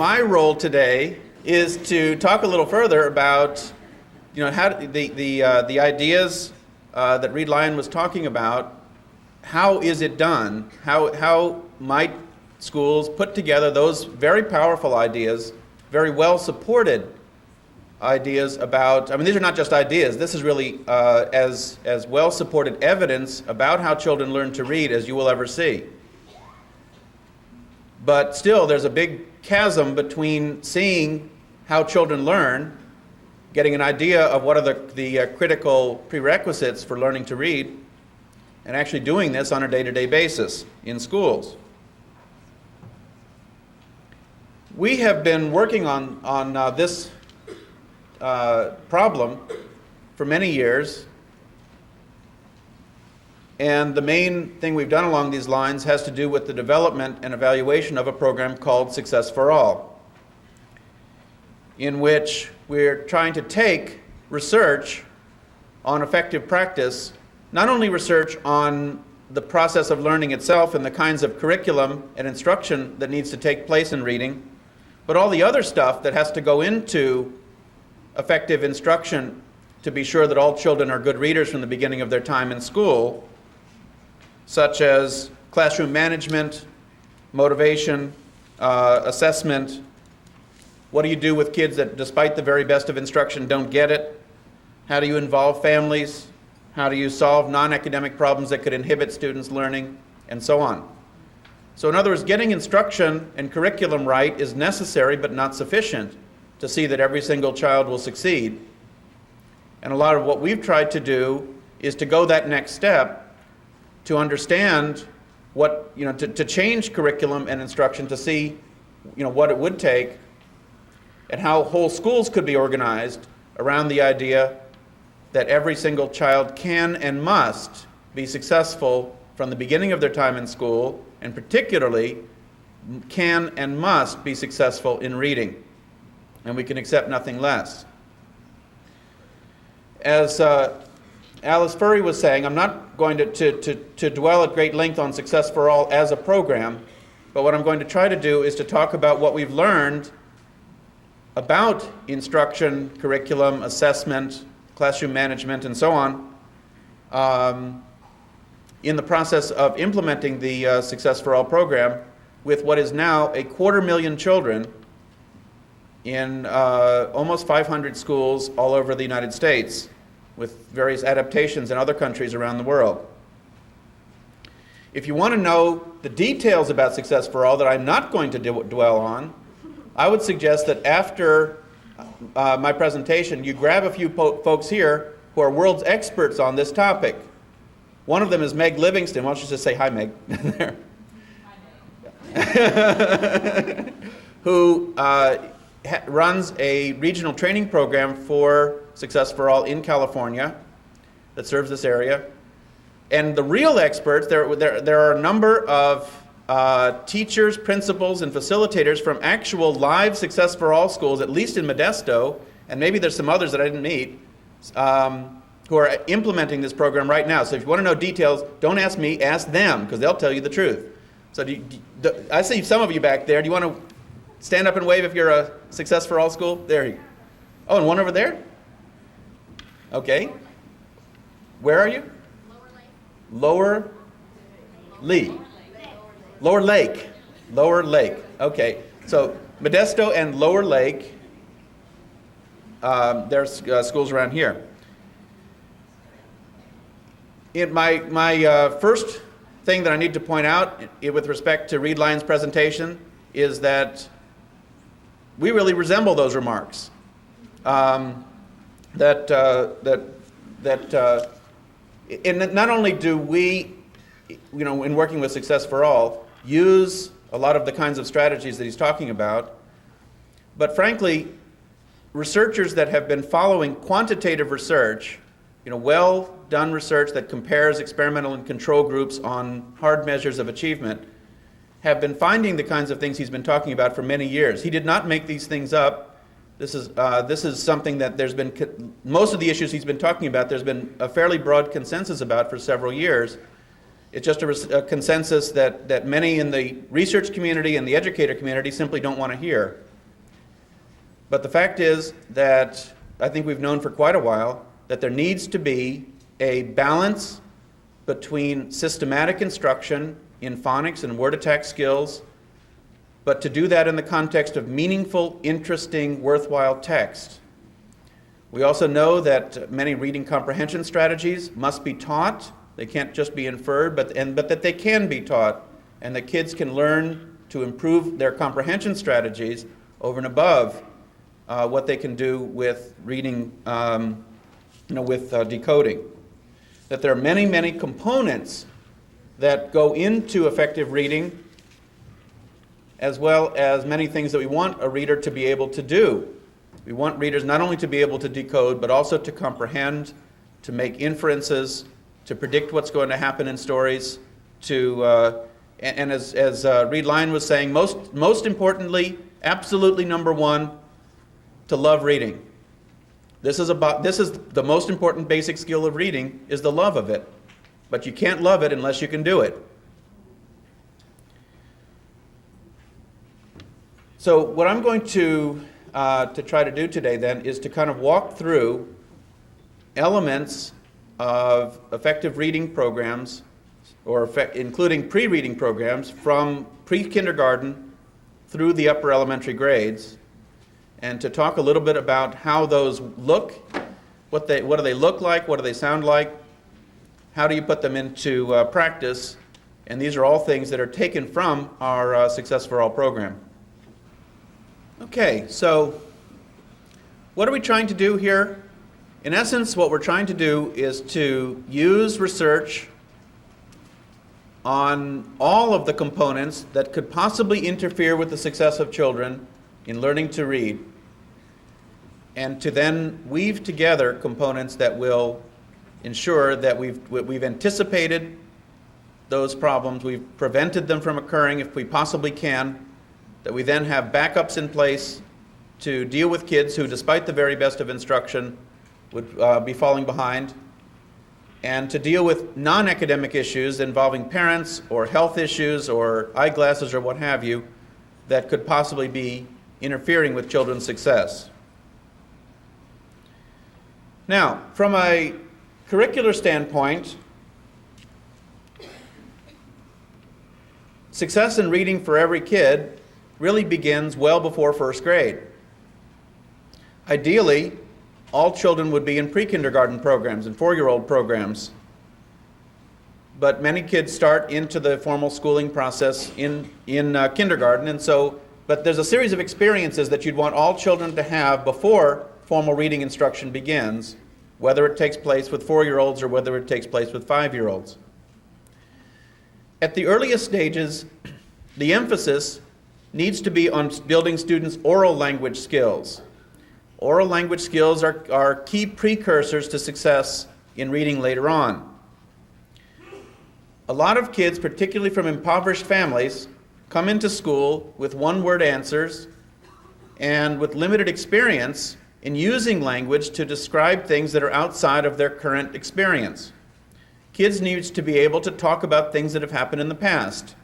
my role today is to talk a little further about, how the ideas that Reed Lyon was talking about. How is it done? How might schools put together those very powerful ideas, very well supported ideas about, these are not just ideas, this is really as well supported evidence about how children learn to read as you will ever see. But still, there's a big chasm between seeing how children learn, getting an idea of what are the critical prerequisites for learning to read, and actually doing this on a day-to-day basis in schools. We have been working on this problem for many years, and the main thing we've done along these lines has to do with the development and evaluation of a program called Success for All, in which we're trying to take research on effective practice, not only research on the process of learning itself and the kinds of curriculum and instruction that needs to take place in reading, but all the other stuff that has to go into effective instruction to be sure that all children are good readers from the beginning of their time in school, such as classroom management, motivation, assessment. What do you do with kids that, despite the very best of instruction, don't get it? How do you involve families? How do you solve non-academic problems that could inhibit students' learning? And so on. So in other words, getting instruction and curriculum right is necessary but not sufficient to see that every single child will succeed. And a lot of what we've tried to do is to go that next step, to understand what, to change curriculum and instruction to see, what it would take and how whole schools could be organized around the idea that every single child can and must be successful from the beginning of their time in school, and particularly can and must be successful in reading. And we can accept nothing less. As Alice Furry was saying, I'm not going to dwell at great length on Success for All as a program, but what I'm going to try to do is to talk about what we've learned about instruction, curriculum, assessment, classroom management, and so on, in the process of implementing the Success for All program with what is now 250,000 children in almost 500 schools all over the United States, with various adaptations in other countries around the world. If you want to know the details about Success for All that I'm not going to dwell on, I would suggest that after my presentation, you grab a few folks here who are world's experts on this topic. One of them is Meg Livingston. Why don't you just say hi, Meg? There. Who runs a regional training program for Success for All in California that serves this area. And the real experts, there are a number of teachers, principals, and facilitators from actual live Success for All schools, at least in Modesto, and maybe there's some others that I didn't meet, who are implementing this program right now. So if you want to know details, don't ask me, ask them, because they'll tell you the truth. So I see some of you back there. Do you want to stand up and wave if you're a Success for All school? There you go. Oh, and one over there? Okay. Where are you? Lower Lee. Lower Lake. Lower Lake. Okay. So Modesto and Lower Lake, there's schools around here. In my first thing that I need to point out with respect to Reed Lyon's presentation is that we really resemble those remarks. And not only do we, in working with Success for All, use a lot of the kinds of strategies that he's talking about, but frankly, researchers that have been following quantitative research, well done research that compares experimental and control groups on hard measures of achievement, have been finding the kinds of things he's been talking about for many years. He did not make these things up. This is something that there's been, most of the issues he's been talking about, there's been a fairly broad consensus about for several years. It's just a consensus that many in the research community and the educator community simply don't want to hear. But the fact is that I think we've known for quite a while that there needs to be a balance between systematic instruction in phonics and word attack skills, but to do that in the context of meaningful, interesting, worthwhile text. We also know that many reading comprehension strategies must be taught. They can't just be inferred, but that they can be taught, and that kids can learn to improve their comprehension strategies over and above what they can do with reading, with decoding. That there are many, many components that go into effective reading, as well as many things that we want a reader to be able to do. We want readers not only to be able to decode, but also to comprehend, to make inferences, to predict what's going to happen in stories, and as Reed Lyon was saying, most importantly, absolutely number one, to love reading. This is the most important basic skill of reading, is the love of it. But you can't love it unless you can do it. So what I'm going to try to do today then is to kind of walk through elements of effective reading programs, or including pre-reading programs from pre-kindergarten through the upper elementary grades, and to talk a little bit about how those look, what do they look like, what do they sound like, how do you put them into practice, and these are all things that are taken from our Success for All program. Okay, so what are we trying to do here? In essence, what we're trying to do is to use research on all of the components that could possibly interfere with the success of children in learning to read, and to then weave together components that will ensure that we've anticipated those problems, we've prevented them from occurring if we possibly can, that we then have backups in place to deal with kids who, despite the very best of instruction, would be falling behind, and to deal with non-academic issues involving parents or health issues or eyeglasses or what have you that could possibly be interfering with children's success. Now, from a curricular standpoint, success in reading for every kid really begins well before first grade. Ideally, all children would be in pre-kindergarten programs and 4-year-old programs. But many kids start into the formal schooling process in kindergarten, but there's a series of experiences that you'd want all children to have before formal reading instruction begins, whether it takes place with 4-year-olds or whether it takes place with 5-year-olds. At the earliest stages, the emphasis needs to be on building students' oral language skills. Oral language skills are key precursors to success in reading later on. A lot of kids, particularly from impoverished families, come into school with one-word answers and with limited experience in using language to describe things that are outside of their current experience. Kids need to be able to talk about things that have happened in the past.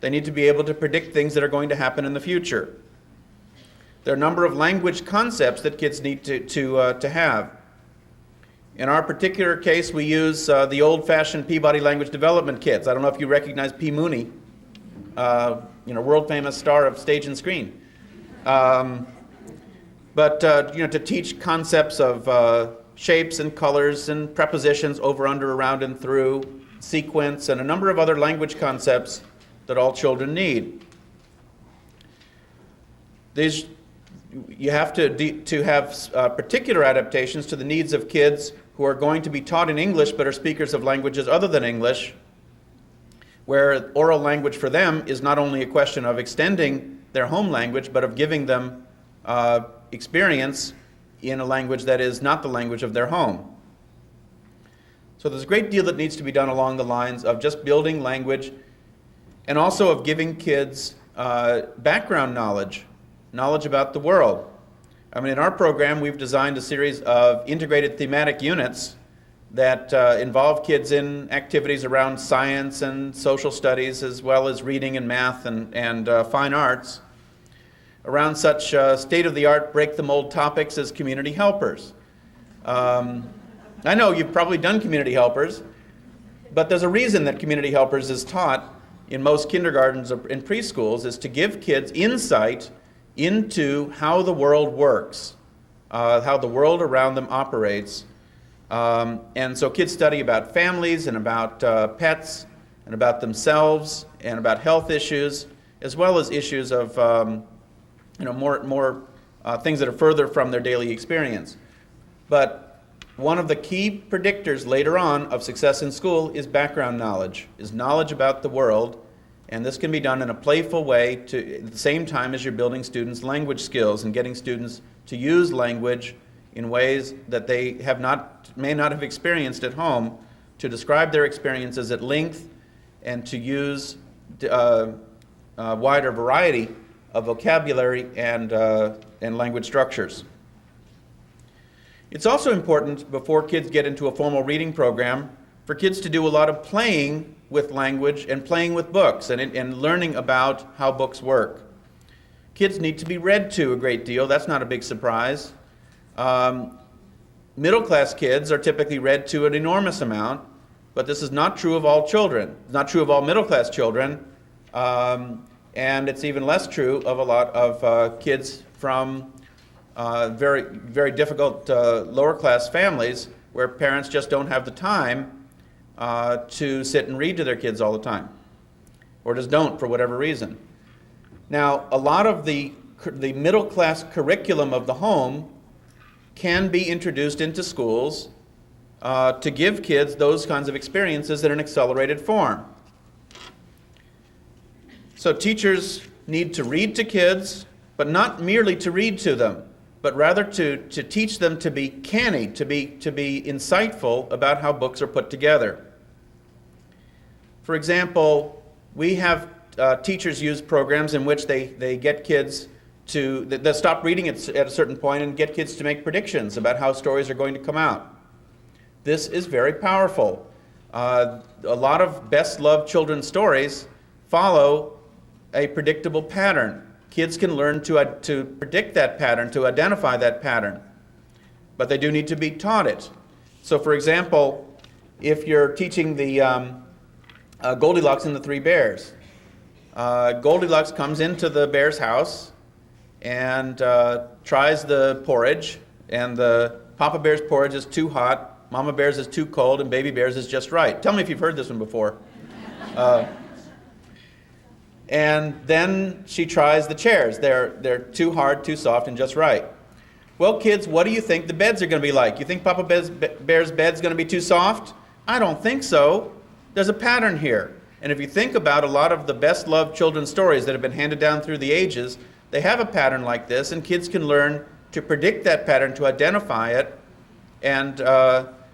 They need to be able to predict things that are going to happen in the future. There are a number of language concepts that kids need to have. In our particular case, we use the old-fashioned Peabody language development kits. I don't know if you recognize P. Mooney, world-famous star of stage and screen. To teach concepts of shapes and colors and prepositions, over, under, around, and through, sequence, and a number of other language concepts that all children need. You have to have particular adaptations to the needs of kids who are going to be taught in English but are speakers of languages other than English, where oral language for them is not only a question of extending their home language, but of giving them experience in a language that is not the language of their home. So there's a great deal that needs to be done along the lines of just building language, and also of giving kids background knowledge about the world. I mean, in our program, we've designed a series of integrated thematic units that involve kids in activities around science and social studies, as well as reading and math and fine arts, around such state-of-the-art, break-the-mold topics as community helpers. I know you've probably done community helpers, but there's a reason that community helpers is taught in most kindergartens and preschools, is to give kids insight into how the world works, how the world around them operates. And so kids study about families and about pets and about themselves and about health issues, as well as issues of more things that are further from their daily experience. But one of the key predictors later on of success in school is background knowledge, is knowledge about the world, and this can be done in a playful way at the same time as you're building students' language skills and getting students to use language in ways that they may not have experienced at home, to describe their experiences at length and to use a wider variety of vocabulary and language structures. It's also important, before kids get into a formal reading program, for kids to do a lot of playing with language and playing with books and learning about how books work. Kids need to be read to a great deal. That's not a big surprise. Middle-class kids are typically read to an enormous amount, but this is not true of all children. It's not true of all middle-class children, and it's even less true of a lot of kids from very, very difficult lower-class families where parents just don't have the time to sit and read to their kids all the time, or just don't for whatever reason. Now, a lot of the middle-class curriculum of the home can be introduced into schools to give kids those kinds of experiences in an accelerated form. So teachers need to read to kids, but not merely to read to them, but rather to teach them to be canny, to be insightful about how books are put together. For example, we have teachers use programs in which they get kids they stop reading at a certain point and get kids to make predictions about how stories are going to come out. This is very powerful. A lot of best-loved children's stories follow a predictable pattern. Kids can learn to predict that pattern, to identify that pattern, but they do need to be taught it. So, for example, if you're teaching the Goldilocks and the Three Bears, Goldilocks comes into the bear's house and tries the porridge, and the Papa Bear's porridge is too hot, Mama Bear's is too cold, and Baby Bear's is just right. Tell me if you've heard this one before. And then she tries the chairs. They're too hard, too soft, and just right. Well, kids, what do you think the beds are going to be like? You think Papa Bear's bed's going to be too soft? I don't think so. There's a pattern here. And if you think about a lot of the best-loved children's stories that have been handed down through the ages, they have a pattern like this, and kids can learn to predict that pattern, to identify it, and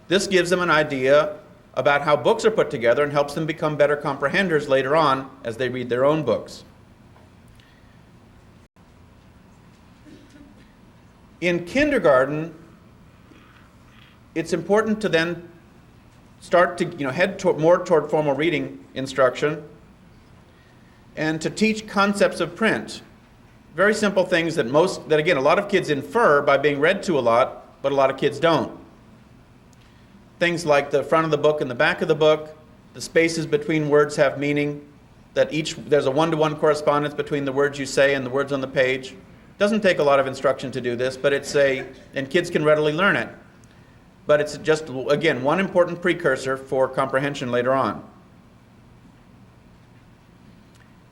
this gives them an idea about how books are put together and helps them become better comprehenders later on as they read their own books. In kindergarten, it's important to then start to head more toward formal reading instruction and to teach concepts of print. Very simple things that again, a lot of kids infer by being read to a lot, but a lot of kids don't. Things like the front of the book and the back of the book, the spaces between words have meaning, that there's a one-to-one correspondence between the words you say and the words on the page. Doesn't take a lot of instruction to do this, but and kids can readily learn it. But it's just, again, one important precursor for comprehension later on.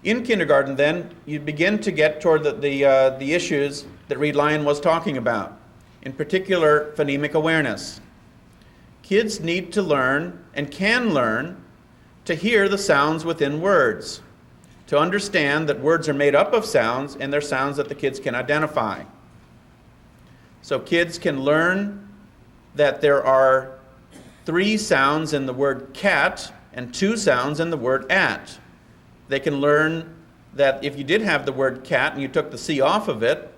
In kindergarten, then, you begin to get toward the issues that Reed Lyon was talking about, in particular, phonemic awareness. Kids need to learn, and can learn, to hear the sounds within words, to understand that words are made up of sounds, and they're sounds that the kids can identify. So kids can learn that there are 3 sounds in the word cat and 2 sounds in the word at. They can learn that if you did have the word cat and you took the C off of it,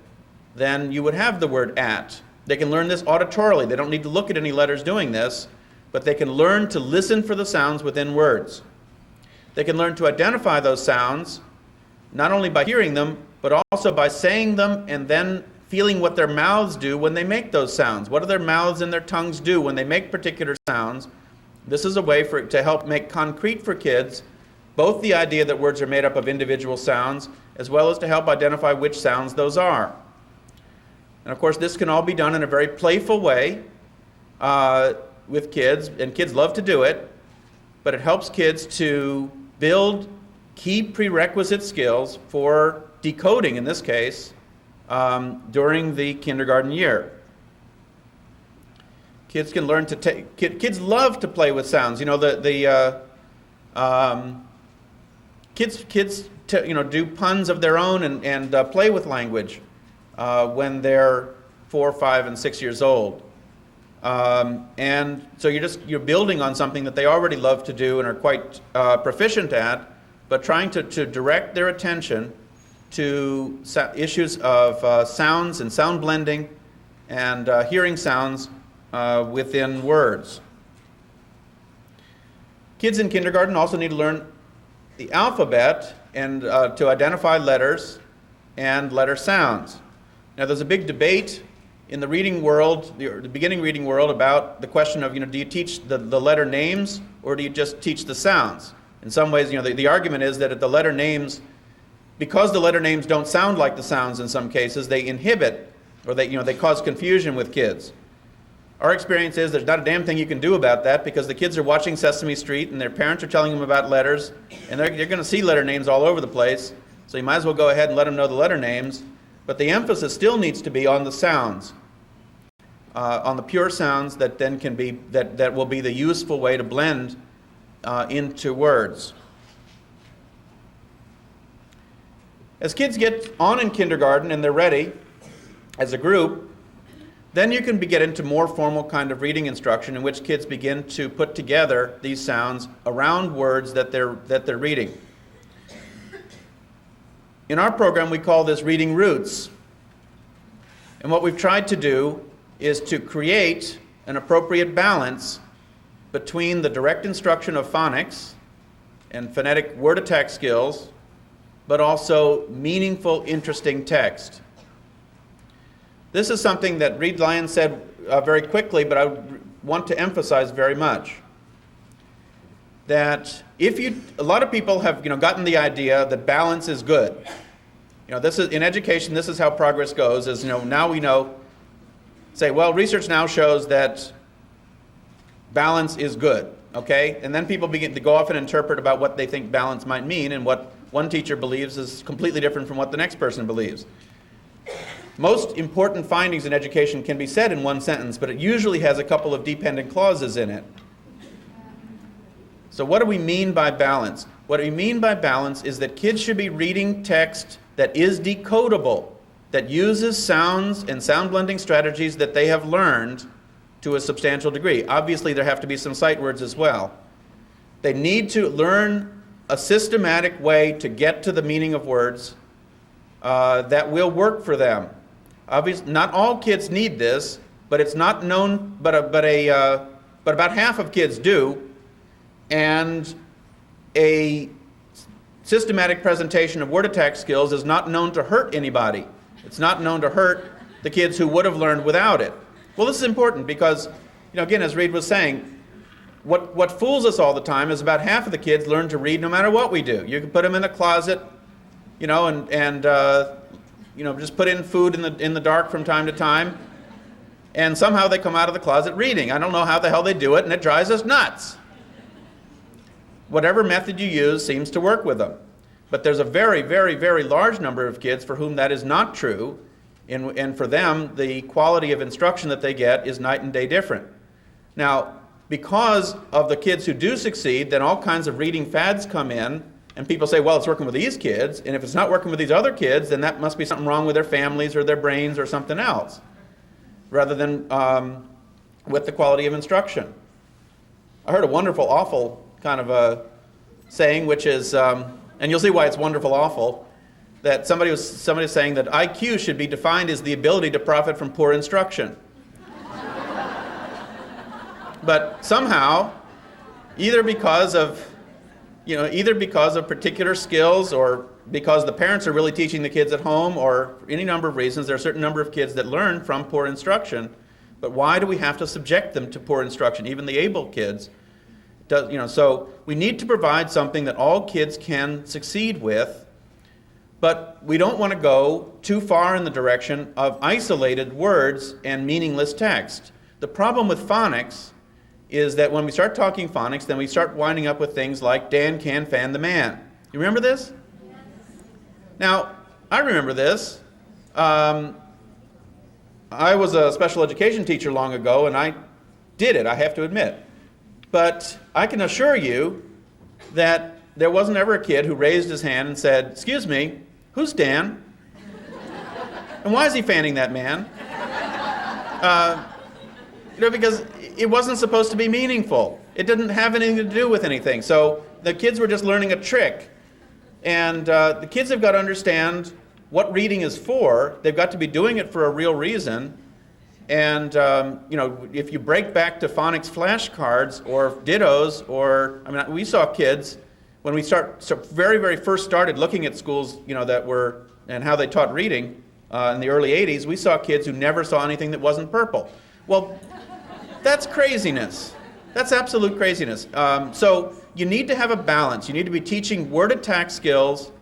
then you would have the word at. They can learn this auditorily. They don't need to look at any letters doing this, but they can learn to listen for the sounds within words. They can learn to identify those sounds, not only by hearing them, but also by saying them and then feeling what their mouths do when they make those sounds. What do their mouths and their tongues do when they make particular sounds? This is a way to help make concrete for kids both the idea that words are made up of individual sounds, as well as to help identify which sounds those are. And of course, this can all be done in a very playful way with kids, and kids love to do it, but it helps kids to build key prerequisite skills for decoding, in this case, during the kindergarten year. Kids can learn to kids love to play with sounds. You know, kids do puns of their own and play with language when they're 4, 5, and 6 years old. And so you're building on something that they already love to do and are quite proficient at, but trying to direct their attention to issues of sounds and sound blending and hearing sounds within words. Kids in kindergarten also need to learn the alphabet and to identify letters and letter sounds. Now, there's a big debate in the reading world, the beginning reading world, about the question of, do you teach the letter names or do you just teach the sounds? In some ways, the argument is that the letter names, because the letter names don't sound like the sounds in some cases, they inhibit or they cause confusion with kids. Our experience is there's not a damn thing you can do about that, because the kids are watching Sesame Street and their parents are telling them about letters, and they're going to see letter names all over the place, so you might as well go ahead and let them know the letter names. But the emphasis still needs to be on the sounds, on the pure sounds that then can be, that will be the useful way to blend into words. As kids get on in kindergarten and they're ready as a group, then you can get into more formal kind of reading instruction in which kids begin to put together these sounds around words that they're reading. In our program, we call this reading roots. And what we've tried to do is to create an appropriate balance between the direct instruction of phonics and phonetic word attack skills, but also meaningful, interesting text. This is something that Reed Lyons said very quickly, but I want to emphasize very much. That a lot of people have gotten the idea that balance is good. This is in education. This is how progress goes. Is now we say, well, research now shows that balance is good. Okay, and then people begin to go off and interpret about what they think balance might mean, and what one teacher believes is completely different from what the next person believes. Most important findings in education can be said in one sentence, but it usually has a couple of dependent clauses in it. So what do we mean by balance? What we mean by balance is that kids should be reading text that is decodable, that uses sounds and sound blending strategies that they have learned to a substantial degree. Obviously, there have to be some sight words as well. They need to learn a systematic way to get to the meaning of words that will work for them. Obviously, not all kids need this, but it's not known. But about half of kids do, and a systematic presentation of word attack skills is not known to hurt anybody. It's not known to hurt the kids who would have learned without it. Well, this is important because, again, as Reed was saying, what fools us all the time is about half of the kids learn to read no matter what we do. You can put them in a closet, and just put in food in the dark from time to time, and somehow they come out of the closet reading. I don't know how the hell they do it, and it drives us nuts. Whatever method you use seems to work with them. But there's a very, very, very large number of kids for whom that is not true, and for them, the quality of instruction that they get is night and day different. Now, because of the kids who do succeed, then all kinds of reading fads come in, and people say, well, it's working with these kids, and if it's not working with these other kids, then that must be something wrong with their families or their brains or something else, rather than with the quality of instruction. I heard a wonderful, awful kind of a saying, which is, and you'll see why it's wonderful, awful, that somebody was saying that IQ should be defined as the ability to profit from poor instruction. But somehow, either because of particular skills or because the parents are really teaching the kids at home, or for any number of reasons. There are a certain number of kids that learn from poor instruction. But why do we have to subject them to poor instruction, even the able kids? So we need to provide something that all kids can succeed with, but we don't want to go too far in the direction of isolated words and meaningless text. The problem with phonics is that when we start talking phonics, then we start winding up with things like Dan can fan the man. You remember this? Now, I remember this. I was a special education teacher long ago, and I did it, I have to admit. But I can assure you that there wasn't ever a kid who raised his hand and said, "Excuse me, who's Dan? And why is he fanning that man?" Because it wasn't supposed to be meaningful. It didn't have anything to do with anything. So the kids were just learning a trick. And the kids have got to understand what reading is for. They've got to be doing it for a real reason. And if you break back to phonics flashcards or dittos, we saw kids when we very first started looking at schools, that were and how they taught reading in the early '80s. We saw kids who never saw anything that wasn't purple. Well, that's craziness. That's absolute craziness. So you need to have a balance. You need to be teaching word attack skills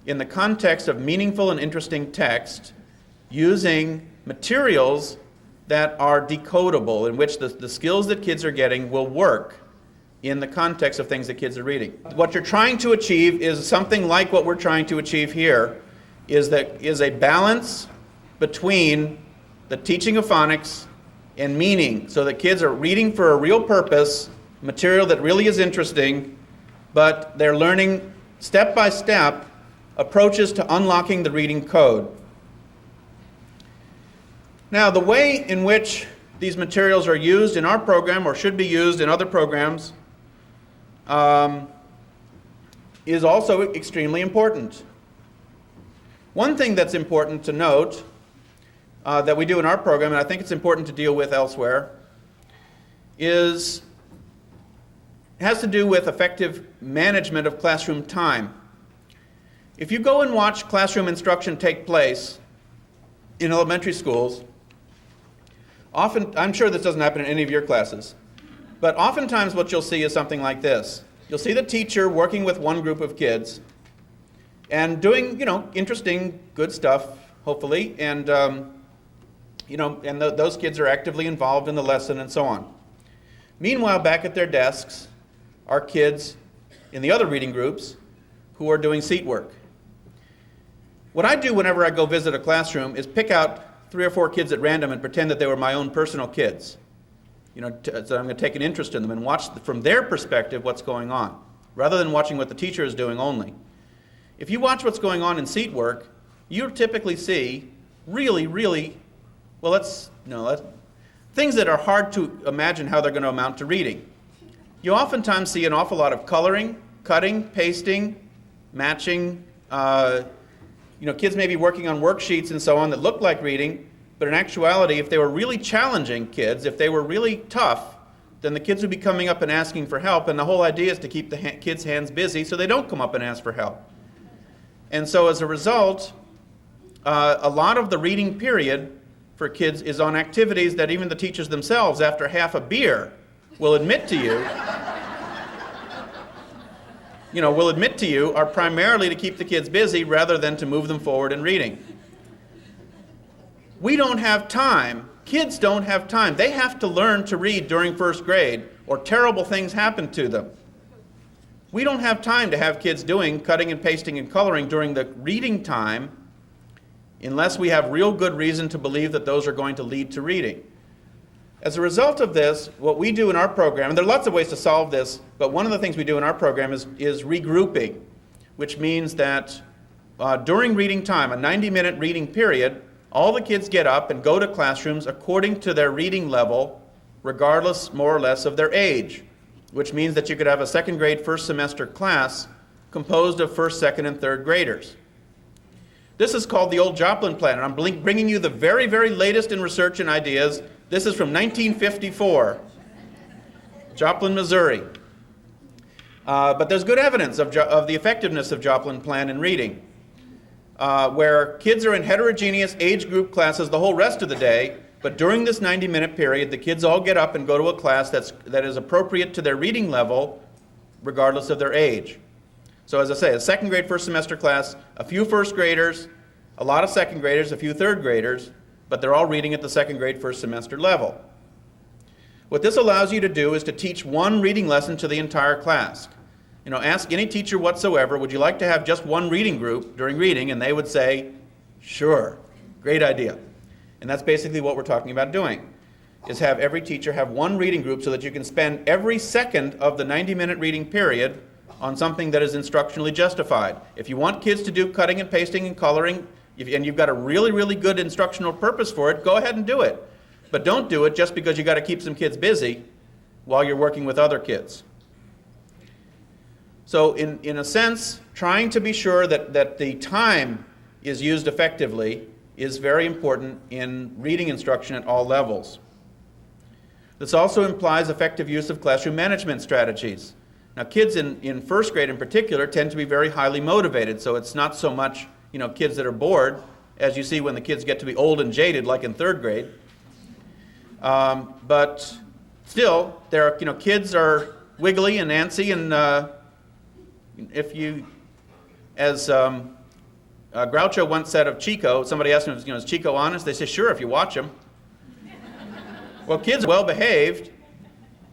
in the context of meaningful and interesting text, using materials that are decodable, in which the skills that kids are getting will work in the context of things that kids are reading. What you're trying to achieve is something like what we're trying to achieve here, is a balance between the teaching of phonics and meaning, so that kids are reading for a real purpose, material that really is interesting, but they're learning step by step approaches to unlocking the reading code. Now, the way in which these materials are used in our program, or should be used in other programs, is also extremely important. One thing that's important to note that we do in our program, and I think it's important to deal with elsewhere, has to do with effective management of classroom time. If you go and watch classroom instruction take place in elementary schools, often, I'm sure this doesn't happen in any of your classes, but oftentimes what you'll see is something like this. You'll see the teacher working with one group of kids and doing, interesting, good stuff, hopefully, and those kids are actively involved in the lesson and so on. Meanwhile, back at their desks are kids in the other reading groups who are doing seat work. What I do whenever I go visit a classroom is pick out 3 or 4 kids at random and pretend that they were my own personal kids. So I'm going to take an interest in them and watch from their perspective what's going on, rather than watching what the teacher is doing only. If you watch what's going on in seat work, you typically see really, things that are hard to imagine how they're going to amount to reading. You oftentimes see an awful lot of coloring, cutting, pasting, matching. Kids may be working on worksheets and so on that look like reading, but in actuality, if they were really challenging kids, if they were really tough, then the kids would be coming up and asking for help, and the whole idea is to keep the kids' hands busy so they don't come up and ask for help. And so as a result, a lot of the reading period for kids is on activities that even the teachers themselves, after half a beer, will admit to you, are primarily to keep the kids busy rather than to move them forward in reading. We don't have time. Kids don't have time. They have to learn to read during first grade, or terrible things happen to them. We don't have time to have kids doing cutting and pasting and coloring during the reading time unless we have real good reason to believe that those are going to lead to reading. As a result of this, what we do in our program, and there are lots of ways to solve this, but one of the things we do in our program is regrouping, which means that during reading time, a 90-minute reading period, all the kids get up and go to classrooms according to their reading level, regardless more or less of their age, which means that you could have a second grade first semester class composed of first, second, and third graders. This is called the old Joplin plan, and I'm bringing you the very, very latest in research and ideas. This is from 1954, Joplin, Missouri. But there's good evidence of the effectiveness of Joplin plan in reading. where kids are in heterogeneous age group classes the whole rest of the day, but during this 90-minute period, the kids all get up and go to a class that is appropriate to their reading level, regardless of their age. So as I say, a second grade first semester class, a few first graders, a lot of second graders, a few third graders, but they're all reading at the second grade first semester level. What this allows you to do is to teach one reading lesson to the entire class. You know, ask any teacher whatsoever, would you like to have just one reading group during reading? And they would say, sure, great idea. And that's basically what we're talking about doing, is have every teacher have one reading group so that you can spend every second of the 90-minute reading period on something that is instructionally justified. If you want kids to do cutting and pasting and coloring, and you've got a really, really good instructional purpose for it, go ahead and do it. But don't do it just because you've got to keep some kids busy while you're working with other kids. So in a sense, trying to be sure that the time is used effectively is very important in reading instruction at all levels. This also implies effective use of classroom management strategies. Now, kids in first grade in particular tend to be very highly motivated, so it's not so much, you know, kids that are bored, as you see when the kids get to be old and jaded, like in third grade. But still, there are, you know, kids are wiggly and antsy, and if you, as Groucho once said of Chico, somebody asked him, you know, is Chico honest? They said, sure, if you watch him. Well, kids are well behaved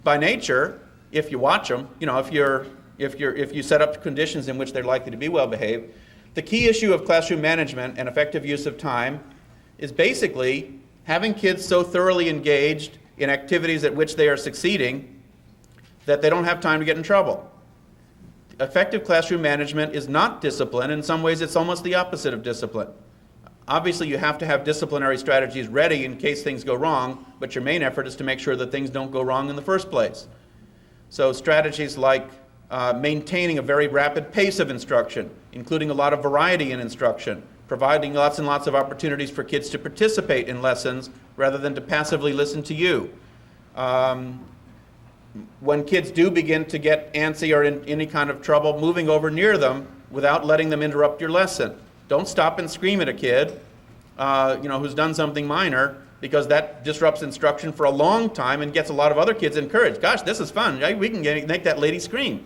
by nature if you watch them. You know, if you set up conditions in which they're likely to be well behaved. The key issue of classroom management and effective use of time is basically having kids so thoroughly engaged in activities at which they are succeeding that they don't have time to get in trouble. Effective classroom management is not discipline. In some ways, it's almost the opposite of discipline. Obviously, you have to have disciplinary strategies ready in case things go wrong, but your main effort is to make sure that things don't go wrong in the first place. So strategies like maintaining a very rapid pace of instruction, including a lot of variety in instruction, providing lots and lots of opportunities for kids to participate in lessons rather than to passively listen to you. When kids do begin to get antsy or in any kind of trouble, moving over near them without letting them interrupt your lesson. Don't stop and scream at a kid who's done something minor, because that disrupts instruction for a long time and gets a lot of other kids encouraged. Gosh, this is fun. We can make that lady scream.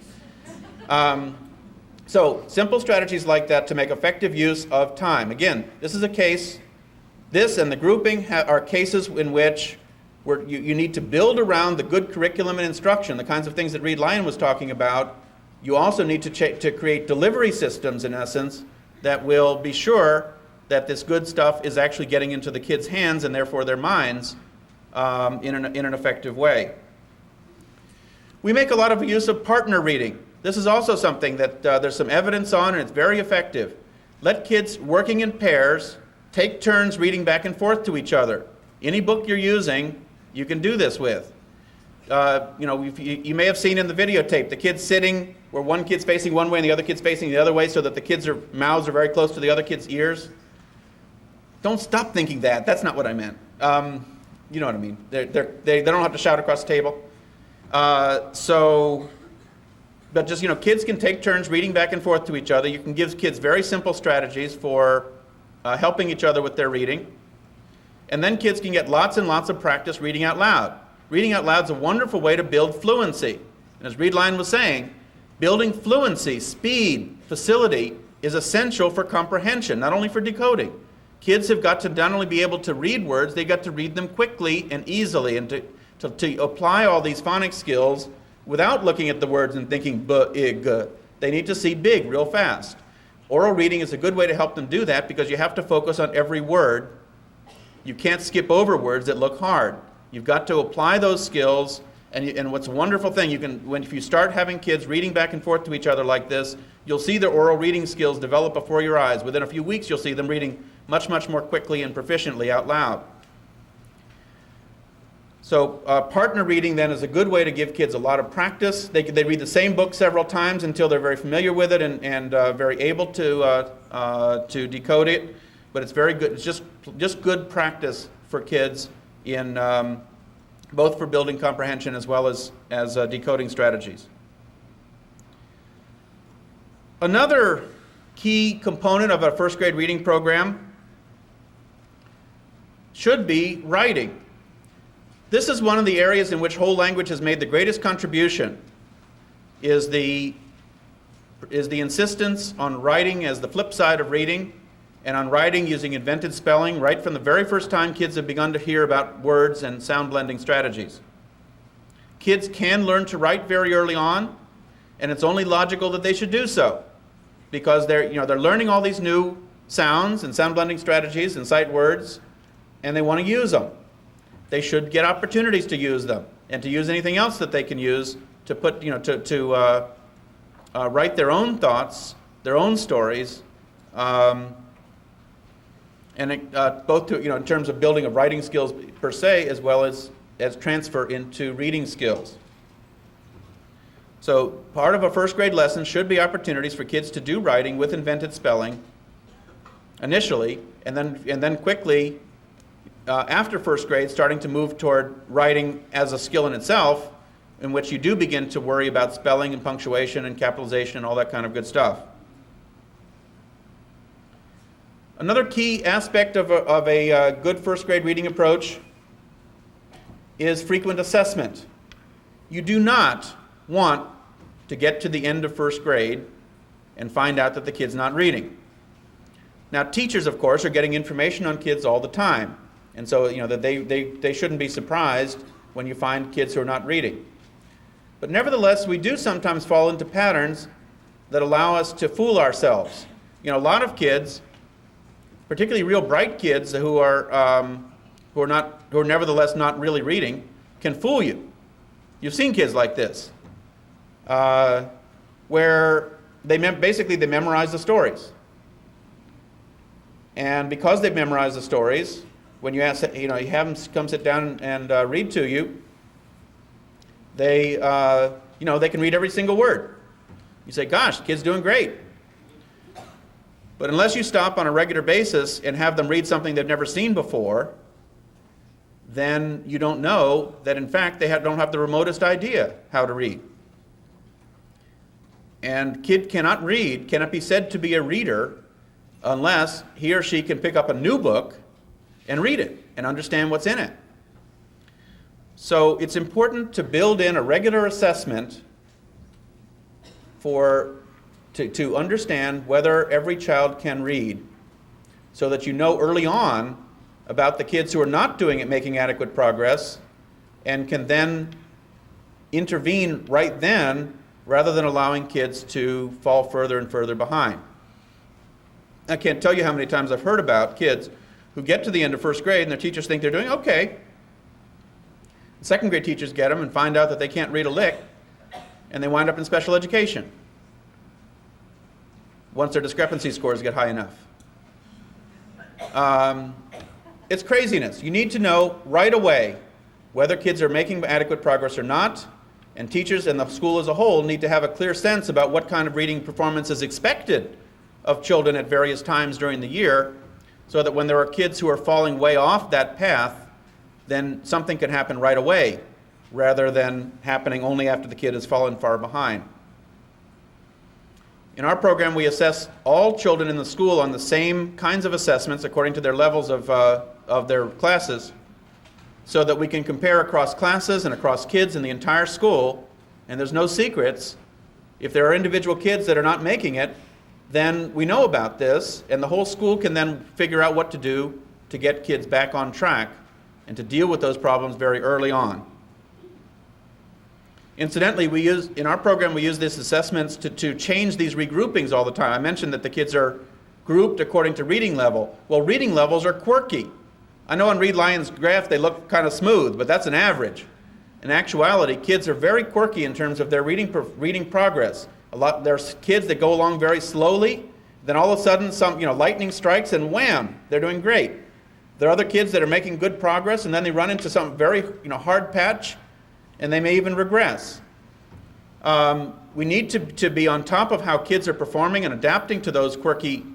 So simple strategies like that to make effective use of time. Again, this is a case, this and the grouping are cases in which you need to build around the good curriculum and instruction, the kinds of things that Reed Lyon was talking about. You also need to create delivery systems, in essence, that will be sure that this good stuff is actually getting into the kids' hands and therefore their minds in an effective way. We make a lot of use of partner reading. This is also something that there's some evidence on, and it's very effective. Let kids working in pairs take turns reading back and forth to each other. Any book you're using, you can do this with. You may have seen in the videotape the kids sitting where one kid's facing one way and the other kid's facing the other way, so that the kids' mouths are very close to the other kid's ears. Don't stop thinking that. That's not what I meant. You know what I mean. They don't have to shout across the table. But just, kids can take turns reading back and forth to each other. You can give kids very simple strategies for helping each other with their reading. And then kids can get lots and lots of practice reading out loud. Reading out loud is a wonderful way to build fluency. And as Reed Lyon was saying, building fluency, speed, facility is essential for comprehension, not only for decoding. Kids have got to not only be able to read words, they've got to read them quickly and easily, and to apply all these phonics skills without looking at the words and thinking b-ig. They need to see big real fast. Oral reading is a good way to help them do that, because you have to focus on every word. You can't skip over words that look hard. You've got to apply those skills, and what's a wonderful thing, if you start having kids reading back and forth to each other like this, you'll see their oral reading skills develop before your eyes. Within a few weeks, you'll see them reading much, much more quickly and proficiently out loud. So partner reading then is a good way to give kids a lot of practice. They read the same book several times until they're very familiar with it and very able to decode it. But it's very good. It's just good practice for kids in both for building comprehension as well as decoding strategies. Another key component of a first grade reading program should be writing. This is one of the areas in which whole language has made the greatest contribution, is the insistence on writing as the flip side of reading, and on writing using invented spelling right from the very first time kids have begun to hear about words and sound blending strategies. Kids can learn to write very early on, and it's only logical that they should do so, because they're learning all these new sounds and sound blending strategies and sight words, and they want to use them. They should get opportunities to use them and to use anything else that they can use to put, write their own thoughts, their own stories, both in terms of building of writing skills per se, as well as transfer into reading skills. So part of a first grade lesson should be opportunities for kids to do writing with invented spelling initially, and then quickly after first grade, starting to move toward writing as a skill in itself, in which you do begin to worry about spelling and punctuation and capitalization and all that kind of good stuff. Another key aspect of a good first grade reading approach is frequent assessment. You do not want to get to the end of first grade and find out that the kid's not reading. Now, teachers, of course, are getting information on kids all the time. And so, that they shouldn't be surprised when you find kids who are not reading. But nevertheless, we do sometimes fall into patterns that allow us to fool ourselves. A lot of kids, particularly real bright kids who are nevertheless not really reading, can fool you. You've seen kids like this, where they memorize the stories. And because they've memorized the stories, when you ask, you have them come sit down and read to you, they can read every single word. You say, gosh, the kid's doing great. But unless you stop on a regular basis and have them read something they've never seen before, then you don't know that, in fact, they don't have the remotest idea how to read. And kid cannot be said to be a reader unless he or she can pick up a new book and read it and understand what's in it. So it's important to build in a regular assessment to understand whether every child can read, so that you know early on about the kids who are not making adequate progress, and can then intervene right then rather than allowing kids to fall further and further behind. I can't tell you how many times I've heard about kids who get to the end of first grade and their teachers think they're doing okay. Second grade teachers get them and find out that they can't read a lick, and they wind up in special education once their discrepancy scores get high enough. It's craziness. You need to know right away whether kids are making adequate progress or not, and teachers and the school as a whole need to have a clear sense about what kind of reading performance is expected of children at various times during the year, so that when there are kids who are falling way off that path, then something can happen right away, rather than happening only after the kid has fallen far behind. In our program, we assess all children in the school on the same kinds of assessments according to their levels of their classes, so that we can compare across classes and across kids in the entire school, and there's no secrets. If there are individual kids that are not making it, then we know about this, and the whole school can then figure out what to do to get kids back on track and to deal with those problems very early on. Incidentally, in our program, we use these assessments to change these regroupings all the time. I mentioned that the kids are grouped according to reading level. Well, reading levels are quirky. I know on Reed Lyon's graph they look kind of smooth, but that's an average. In actuality, kids are very quirky in terms of their reading progress. There's kids that go along very slowly, then all of a sudden lightning strikes and wham, they're doing great. There are other kids that are making good progress, and then they run into some very hard patch, and they may even regress. We need to be on top of how kids are performing and adapting to those quirky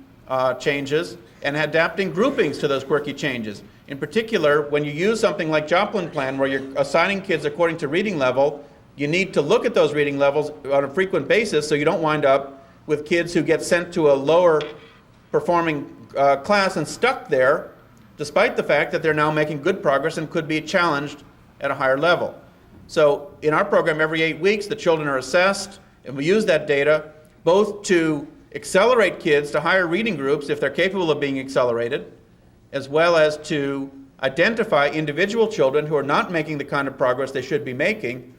changes, and adapting groupings to those quirky changes. In particular, when you use something like Joplin Plan, where you're assigning kids according to reading level, you need to look at those reading levels on a frequent basis so you don't wind up with kids who get sent to a lower performing class and stuck there, despite the fact that they're now making good progress and could be challenged at a higher level. So in our program, every 8 weeks, the children are assessed, and we use that data both to accelerate kids to higher reading groups if they're capable of being accelerated, as well as to identify individual children who are not making the kind of progress they should be making,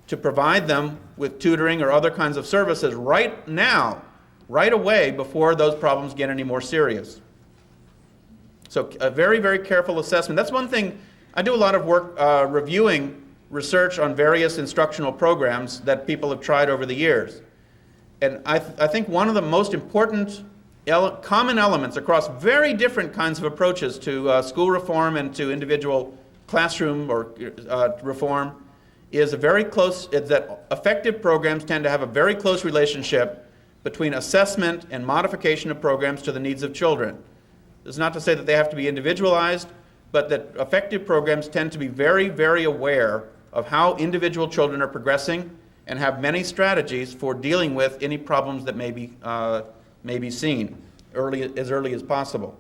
to provide them with tutoring or other kinds of services right now, right away, before those problems get any more serious. So a very, very careful assessment. That's one thing. I do a lot of work reviewing research on various instructional programs that people have tried over the years. And I think one of the most important common elements across very different kinds of approaches to school reform and to individual classroom or reform is that effective programs tend to have a very close relationship between assessment and modification of programs to the needs of children. This is not to say that they have to be individualized, but that effective programs tend to be very, very aware of how individual children are progressing and have many strategies for dealing with any problems that may be seen as early as possible.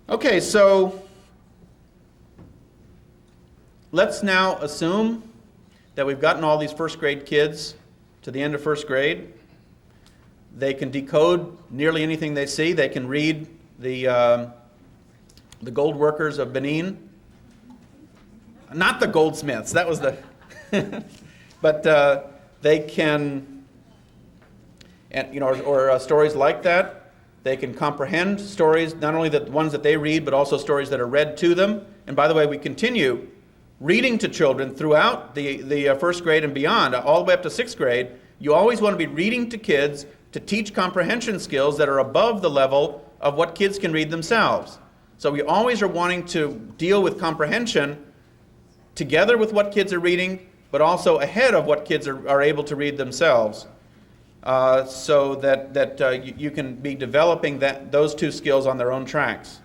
Okay, so let's now assume that we've gotten all these first grade kids to the end of first grade. They can decode nearly anything they see. They can read the gold workers of Benin. Not the goldsmiths, that was the... but they can, or stories like that. They can comprehend stories, not only the ones that they read, but also stories that are read to them. And by the way, we continue reading to children throughout the first grade and beyond, all the way up to sixth grade. You always want to be reading to kids to teach comprehension skills that are above the level of what kids can read themselves. So we always are wanting to deal with comprehension together with what kids are reading, but also ahead of what kids are able to read themselves, so that you can be developing those two skills on their own tracks.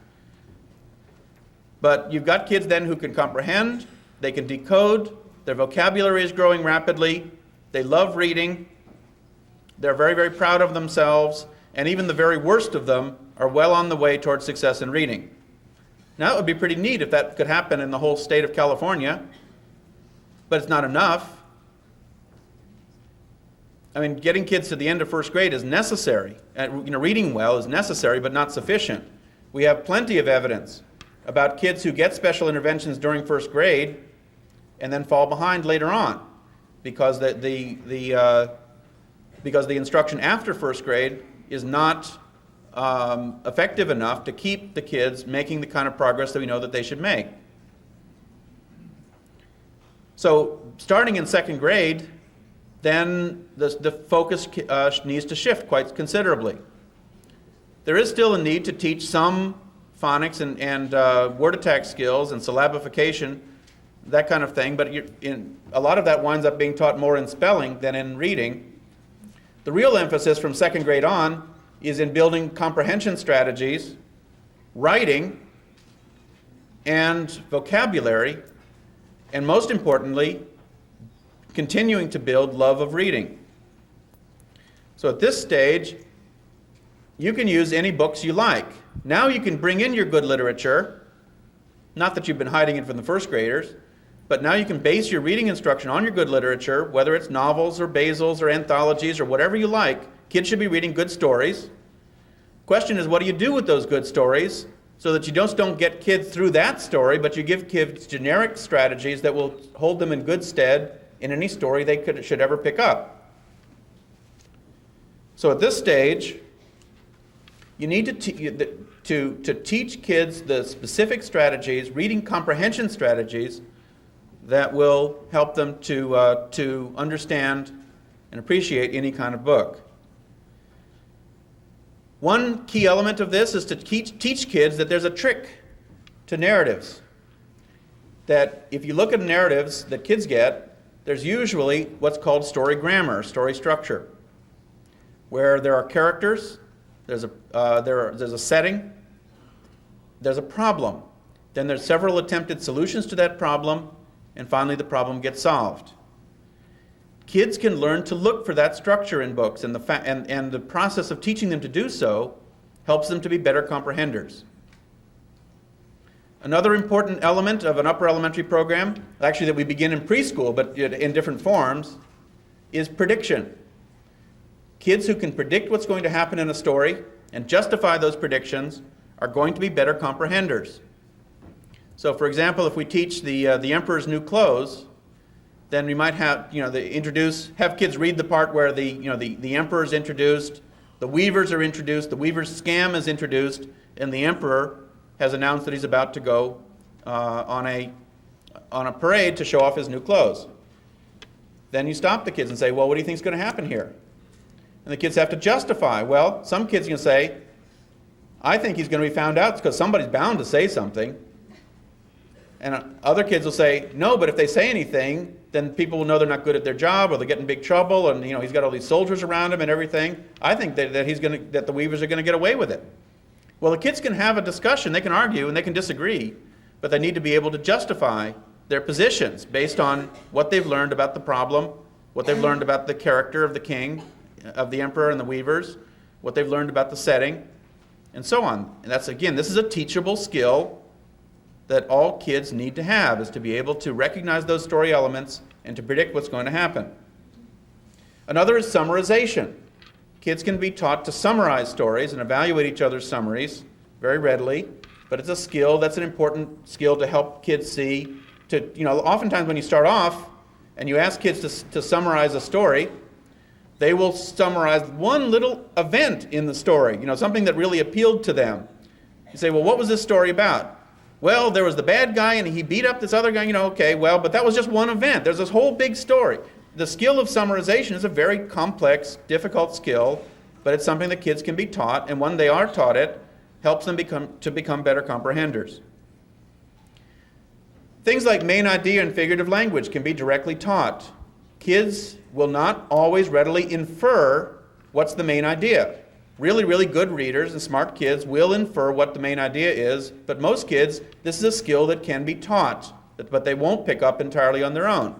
But you've got kids then who can comprehend, they can decode, their vocabulary is growing rapidly, they love reading, they're very, very proud of themselves, and even the very worst of them are well on the way towards success in reading. Now, it would be pretty neat if that could happen in the whole state of California, but it's not enough. I mean, getting kids to the end of first grade is necessary. Reading well is necessary, but not sufficient. We have plenty of evidence about kids who get special interventions during first grade and then fall behind later on because the instruction after first grade is not effective enough to keep the kids making the kind of progress that we know that they should make. So starting in second grade, then the focus needs to shift quite considerably. There is still a need to teach some phonics and word attack skills and syllabification, that kind of thing, but a lot of that winds up being taught more in spelling than in reading. The real emphasis from second grade on is in building comprehension strategies, writing, and vocabulary, and most importantly, continuing to build love of reading. So at this stage, you can use any books you like. Now you can bring in your good literature, not that you've been hiding it from the first graders, but now you can base your reading instruction on your good literature, whether it's novels or basils or anthologies or whatever you like. Kids should be reading good stories. Question is, what do you do with those good stories so that you don't get kids through that story, but you give kids generic strategies that will hold them in good stead in any story they should ever pick up. So at this stage, you need to teach kids the specific strategies, reading comprehension strategies, that will help them to understand and appreciate any kind of book. One key element of this is to teach kids that there's a trick to narratives. That if you look at narratives that kids get, there's usually what's called story grammar, story structure, where there are characters, there's a setting, there's a problem, then there's several attempted solutions to that problem, and finally the problem gets solved. kids can learn to look for that structure in books, and the process of teaching them to do so helps them to be better comprehenders. Another important element of an upper elementary program, actually that we begin in preschool but in different forms, is prediction. Kids who can predict what's going to happen in a story and justify those predictions are going to be better comprehenders. So, for example, if we teach the Emperor's New Clothes, then we might have have kids read the part where the Emperor is introduced, the weavers are introduced, the weaver's scam is introduced, and the Emperor has announced that he's about to go on a parade to show off his new clothes. Then you stop the kids and say, well, what do you think is going to happen here? And the kids have to justify. Well, some kids can say, I think he's going to be found out because somebody's bound to say something. And other kids will say, no, but if they say anything, then people will know they're not good at their job, or they'll get in big trouble, and he's got all these soldiers around him and everything. I think that the weavers are going to get away with it. Well, the kids can have a discussion, they can argue, and they can disagree, but they need to be able to justify their positions based on what they've learned about the problem, what they've learned about the character of the king, of the emperor and the weavers, what they've learned about the setting, and so on. And that's, again, this is a teachable skill that all kids need to have, is to be able to recognize those story elements and to predict what's going to happen. Another is summarization. Kids can be taught to summarize stories and evaluate each other's summaries very readily, but it's a skill that's an important skill to help kids see. Oftentimes when you start off and you ask kids to summarize a story, they will summarize one little event in the story, something that really appealed to them. You say, well, what was this story about? Well, there was the bad guy and he beat up this other guy, okay, well, but that was just one event. There's this whole big story. The skill of summarization is a very complex, difficult skill, but it's something that kids can be taught, and when they are taught it, helps them become better comprehenders. Things like main idea and figurative language can be directly taught. Kids will not always readily infer what's the main idea. Really, really good readers and smart kids will infer what the main idea is, but most kids, this is a skill that can be taught, but they won't pick up entirely on their own.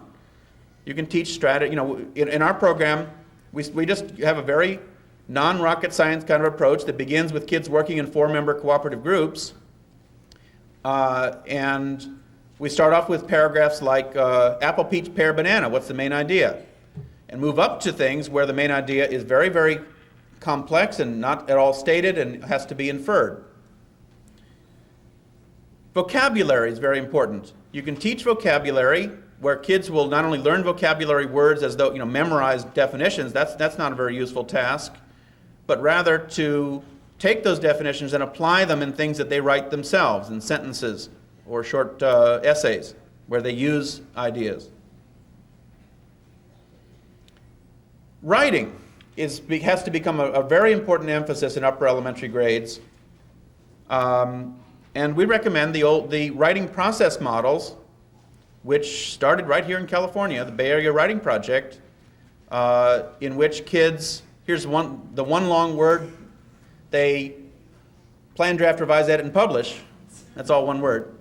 You can teach strategy. In our program, we just have a very non-rocket science kind of approach that begins with kids working in 4-member cooperative groups. And we start off with paragraphs like apple, peach, pear, banana, what's the main idea? And move up to things where the main idea is very, very complex and not at all stated and has to be inferred. Vocabulary is very important. You can teach vocabulary where kids will not only learn vocabulary words as though, memorize definitions. That's not a very useful task, but rather to take those definitions and apply them in things that they write themselves, in sentences or short essays where they use ideas. Writing has to become a very important emphasis in upper elementary grades. And we recommend the writing process models, which started right here in California, the Bay Area Writing Project, in which kids, here's the one long word, they plan, draft, revise, edit, and publish. That's all one word.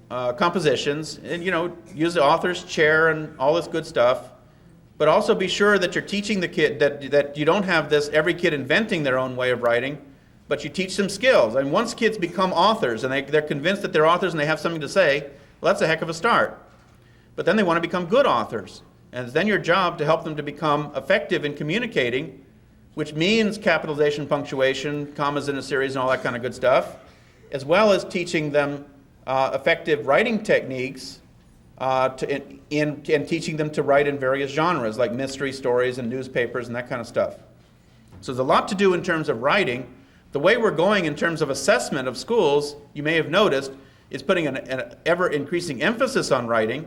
Compositions, and use the author's chair and all this good stuff. But also be sure that you're teaching the kid that you don't have every kid inventing their own way of writing, but you teach them skills. And once kids become authors and they're convinced that they're authors and they have something to say, well, that's a heck of a start. But then they want to become good authors. And it's then your job to help them to become effective in communicating, which means capitalization, punctuation, commas in a series, and all that kind of good stuff, as well as teaching them effective writing techniques and teaching them to write in various genres, like mystery stories and newspapers and that kind of stuff. So there's a lot to do in terms of writing. The way we're going in terms of assessment of schools, you may have noticed, is putting an ever-increasing emphasis on writing.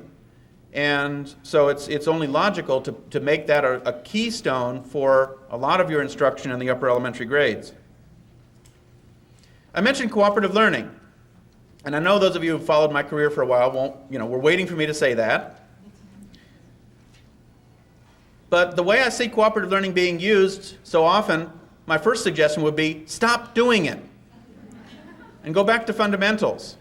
And so it's only logical to make that a keystone for a lot of your instruction in the upper elementary grades. I mentioned cooperative learning. And I know those of you who've followed my career for a while were waiting for me to say that. But the way I see cooperative learning being used so often, my first suggestion would be stop doing it and go back to fundamentals.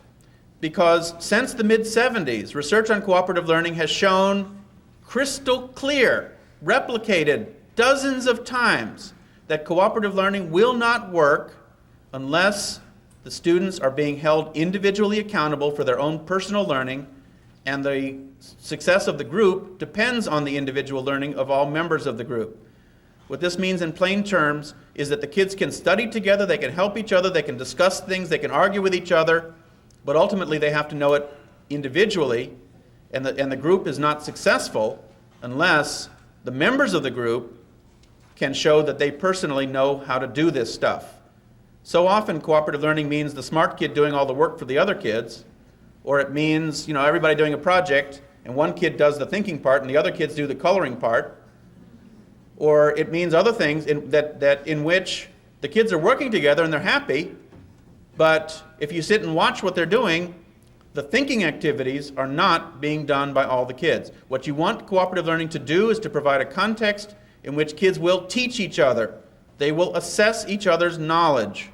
Because since the mid-'70s, research on cooperative learning has shown crystal clear, replicated dozens of times, that cooperative learning will not work unless the students are being held individually accountable for their own personal learning, and the success of the group depends on the individual learning of all members of the group. What this means in plain terms is that the kids can study together, they can help each other, they can discuss things, they can argue with each other, but ultimately they have to know it individually, and the group is not successful unless the members of the group can show that they personally know how to do this stuff. So often cooperative learning means the smart kid doing all the work for the other kids, or it means, everybody doing a project and one kid does the thinking part and the other kids do the coloring part, or it means other things in which the kids are working together and they're happy, but if you sit and watch what they're doing, the thinking activities are not being done by all the kids. What you want cooperative learning to do is to provide a context in which kids will teach each other. They will assess each other's knowledge.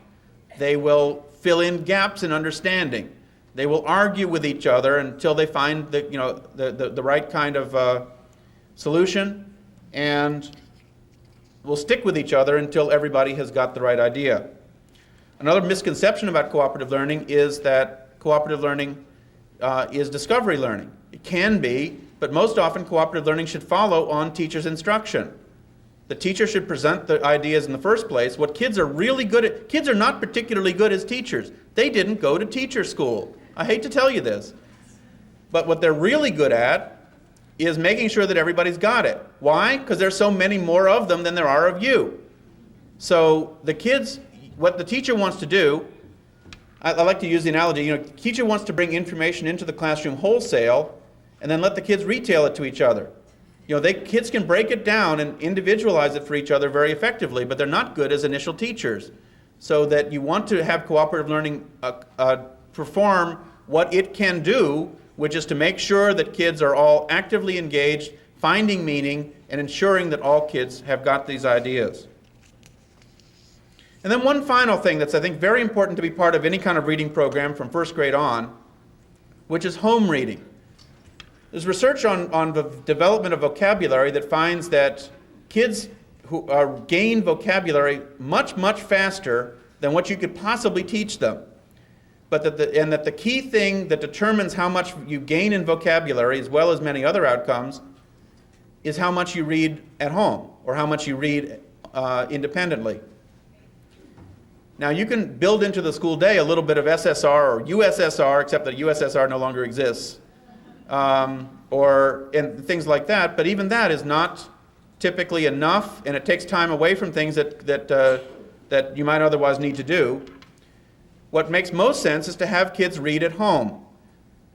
They will fill in gaps in understanding. They will argue with each other until they find the right kind of solution, and will stick with each other until everybody has got the right idea. Another misconception about cooperative learning is that cooperative learning is discovery learning. It can be, but most often cooperative learning should follow on teacher's instruction. The teacher should present the ideas in the first place. What kids are really good at, kids are not particularly good as teachers. They didn't go to teacher school. I hate to tell you this. But what they're really good at is making sure that everybody's got it. Why? Because there's so many more of them than there are of you. So the kids, what the teacher wants to do, I like to use the analogy, teacher wants to bring information into the classroom wholesale and then let the kids retail it to each other. Kids can break it down and individualize it for each other very effectively, but they're not good as initial teachers. So that you want to have cooperative learning perform what it can do, which is to make sure that kids are all actively engaged, finding meaning, and ensuring that all kids have got these ideas. And then one final thing that's, I think, very important to be part of any kind of reading program from first grade on, which is home reading. There's research on the development of vocabulary that finds that kids who gain vocabulary much, much faster than what you could possibly teach them. But that the key thing that determines how much you gain in vocabulary, as well as many other outcomes, is how much you read at home, or how much you read independently. Now, you can build into the school day a little bit of SSR or USSR, except that USSR no longer exists, and things like that, but even that is not typically enough, and it takes time away from things that you might otherwise need to do. What makes most sense is to have kids read at home.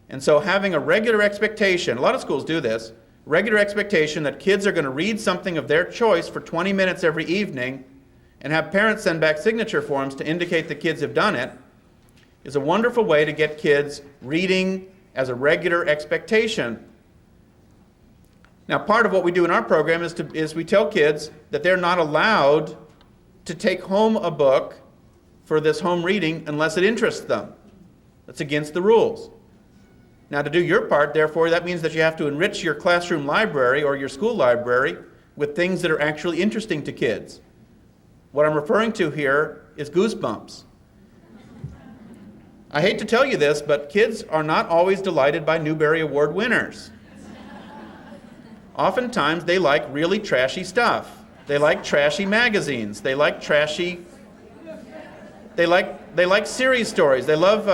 And so having a regular expectation, a lot of schools do this, regular expectation that kids are going to read something of their choice for 20 minutes every evening, and have parents send back signature forms to indicate the kids have done it, is a wonderful way to get kids reading as a regular expectation. Now, part of what we do in our program is we tell kids that they're not allowed to take home a book for this home reading unless it interests them. That's against the rules. Now, to do your part, therefore, that means that you have to enrich your classroom library or your school library with things that are actually interesting to kids. What I'm referring to here is Goosebumps. I hate to tell you this, but kids are not always delighted by Newbery Award winners. Oftentimes, they like really trashy stuff. They like trashy magazines. They like trashy... They like series stories. They love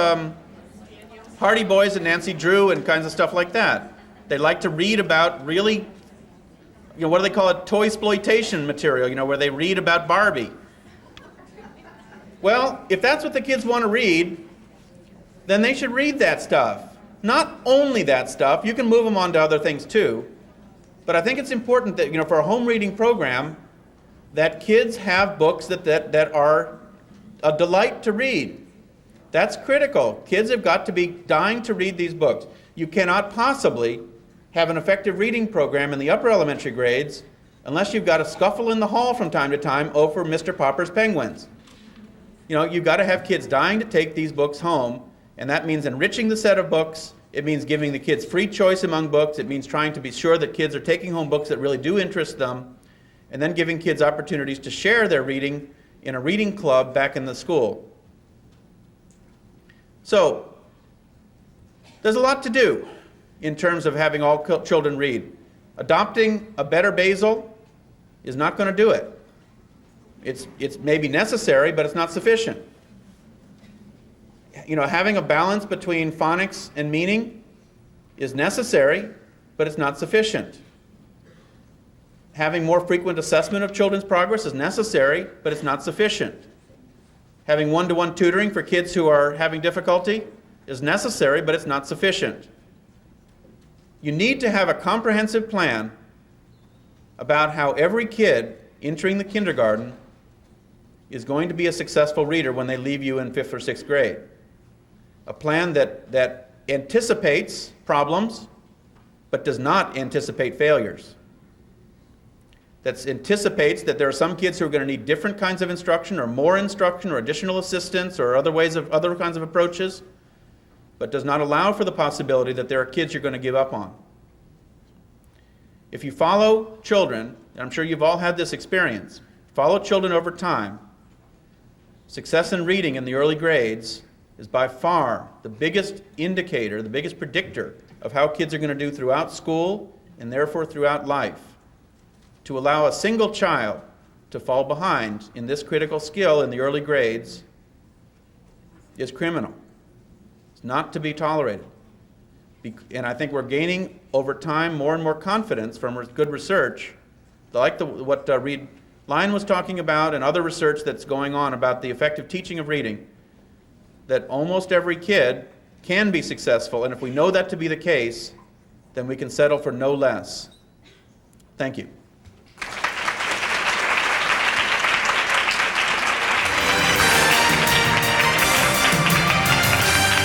Hardy Boys and Nancy Drew and kinds of stuff like that. They like to read about really, what do they call it, toy-sploitation material, where they read about Barbie. Well, if that's what the kids want to read, then they should read that stuff. Not only that stuff, you can move them on to other things too, but I think it's important that, for a home reading program, that kids have books that are a delight to read. That's critical. Kids have got to be dying to read these books. You cannot possibly have an effective reading program in the upper elementary grades unless you've got a scuffle in the hall from time to time over Mr. Popper's Penguins. You've got to have kids dying to take these books home, and that means enriching the set of books It means giving the kids free choice among books. It means trying to be sure that kids are taking home books that really do interest them, and then giving kids opportunities to share their reading in a reading club back in the school. So, there's a lot to do in terms of having all children read. Adopting a better basal is not going to do it. It's maybe necessary, but it's not sufficient. Having a balance between phonics and meaning is necessary, but it's not sufficient. Having more frequent assessment of children's progress is necessary, but it's not sufficient. Having one-to-one tutoring for kids who are having difficulty is necessary, but it's not sufficient. You need to have a comprehensive plan about how every kid entering the kindergarten is going to be a successful reader when they leave you in 5th or 6th grade. A plan that anticipates problems, but does not anticipate failures. That anticipates that there are some kids who are going to need different kinds of instruction, or more instruction, or additional assistance, or other kinds of approaches, but does not allow for the possibility that there are kids you're going to give up on. If you follow children, and I'm sure you've all had this experience, follow children over time, success in reading in the early grades is by far the biggest indicator, the biggest predictor of how kids are going to do throughout school and therefore throughout life. To allow a single child to fall behind in this critical skill in the early grades is criminal. It's not to be tolerated. And I think we're gaining over time more and more confidence from good research, like what Reed Lyon was talking about and other research that's going on about the effective teaching of reading, that almost every kid can be successful, and if we know that to be the case, then we can settle for no less. Thank you.